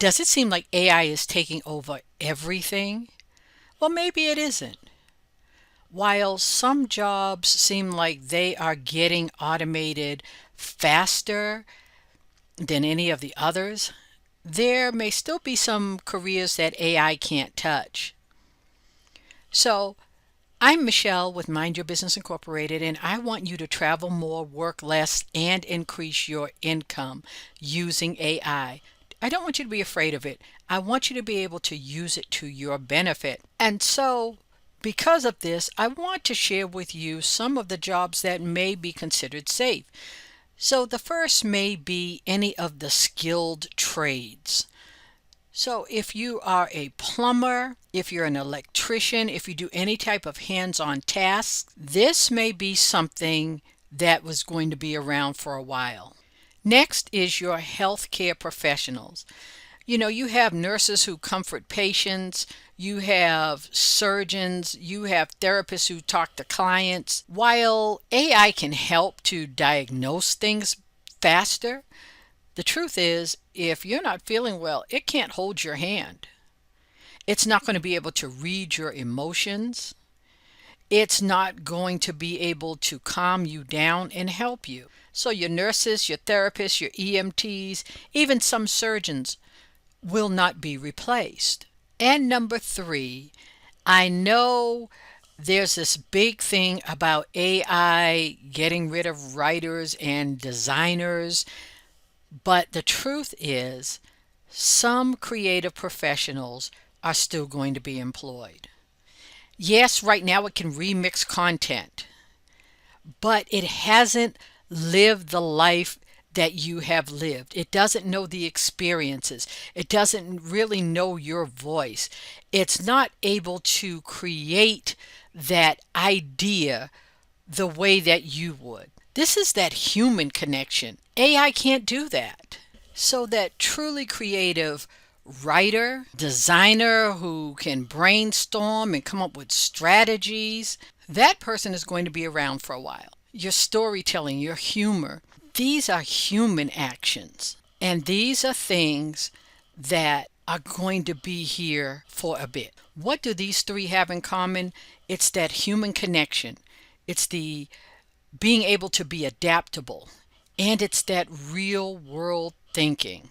Does it seem like AI is taking over everything? Well, maybe it isn't. While some jobs seem like they are getting automated faster than any of the others, there may still be some careers that AI can't touch. So, I'm Michelle with Mind Your Business Incorporated, and I want you to travel more, work less, and increase your income using AI. I don't want you to be afraid of it. I want you to be able to use it to your benefit. And so, because of this, I want to share with you some of the jobs that may be considered safe. So, the first may be any of the skilled trades. So if you are a plumber, if you're an electrician, if you do any type of hands-on tasks, this may be something that was going to be around for a while. Next is your healthcare professionals. You have nurses who comfort patients, you have surgeons, you have therapists who talk to clients. While AI can help to diagnose things faster, the truth is, if you're not feeling well, it can't hold your hand. It's not going to be able to read your emotions. It's not going to be able to calm you down and help you. So your nurses, your therapists, your EMTs, even some surgeons will not be replaced. And number three, I know there's this big thing about AI getting rid of writers and designers. But the truth is, some creative professionals are still going to be employed. Yes, right now it can remix content, but it hasn't lived the life that you have lived. It doesn't know the experiences. It doesn't really know your voice. It's not able to create that idea the way that you would. This is that human connection. AI can't do that. So that truly creative writer, designer who can brainstorm and come up with strategies, that person is going to be around for a while. Your storytelling, your humor, these are human actions. And these are things that are going to be here for a bit. What do these three have in common? It's that human connection. It's the being able to be adaptable, and it's that real world thinking.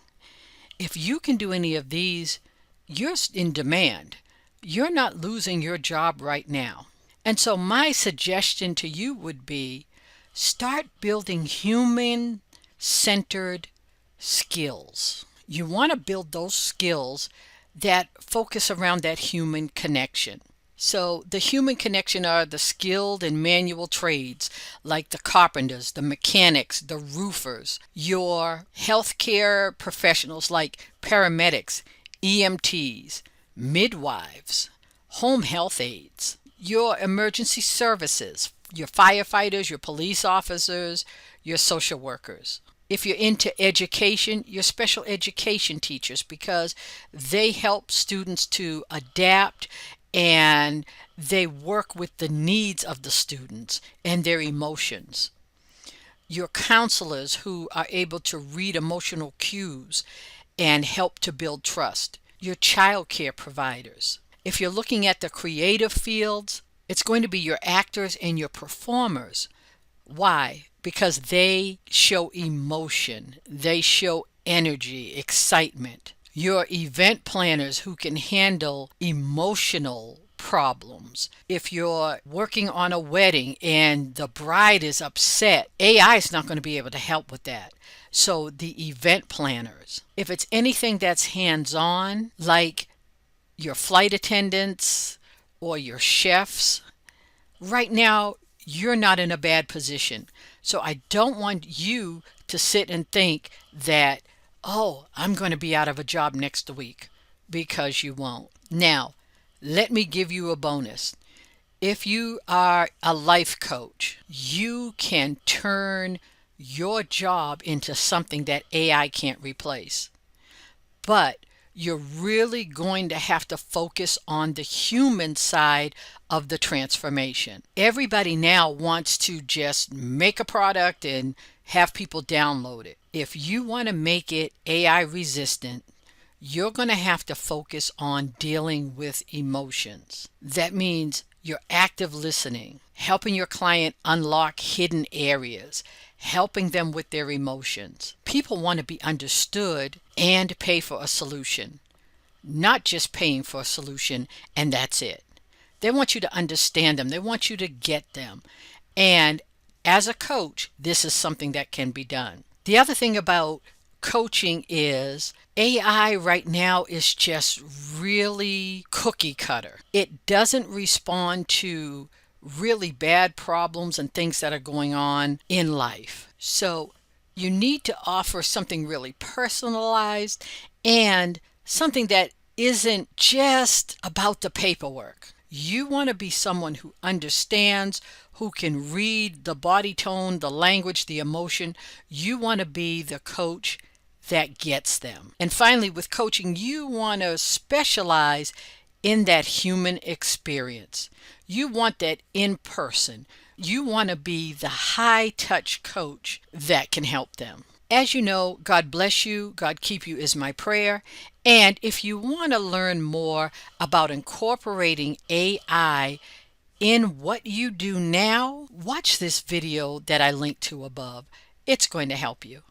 If you can do any of these, you're in demand. You're not losing your job right now. And so my suggestion to you would be start building human centered skills. You want to build those skills that focus around that human connection. So the human connection are the skilled and manual trades like the carpenters, the mechanics, the roofers, your healthcare professionals like paramedics, EMTs, midwives, home health aides, your emergency services, your firefighters, your police officers, your social workers. If you're into education, your special education teachers, because they help students to adapt and they work with the needs of the students and their emotions. Your counselors who are able to read emotional cues and help to build trust. Your child care providers. If you're looking at the creative fields, it's going to be your actors and your performers. Why? Because they show emotion, they show energy, excitement. Your event planners who can handle emotional problems. If you're working on a wedding and the bride is upset, AI is not going to be able to help with that. So the event planners. If it's anything that's hands-on, like your flight attendants or your chefs, right now you're not in a bad position. So I don't want you to sit and think that, oh, I'm going to be out of a job next week, because you won't. Now, let me give you a bonus. If you are a life coach, you can turn your job into something that AI can't replace. But you're really going to have to focus on the human side of the transformation. Everybody now wants to just make a product and have people download it. If you want to make it AI resistant, you're going to have to focus on dealing with emotions. That means your active listening, helping your client unlock hidden areas, helping them with their emotions. People want to be understood and pay for a solution, not just paying for a solution and that's it. They want you to understand them. They want you to get them. And as a coach, this is something that can be done. The other thing about coaching is AI right now is just really cookie cutter. It doesn't respond to really bad problems and things that are going on in life. So you need to offer something really personalized and something that isn't just about the paperwork. You want to be someone who understands, who can read the body tone, the language, the emotion. You want to be the coach that gets them. And finally, with coaching, you want to specialize in that human experience. You want that in person. You want to be the high touch coach that can help them. As you know, God bless you, God keep you is my prayer. And if you want to learn more about incorporating AI in what you do now, watch this video that I linked to above. It's going to help you.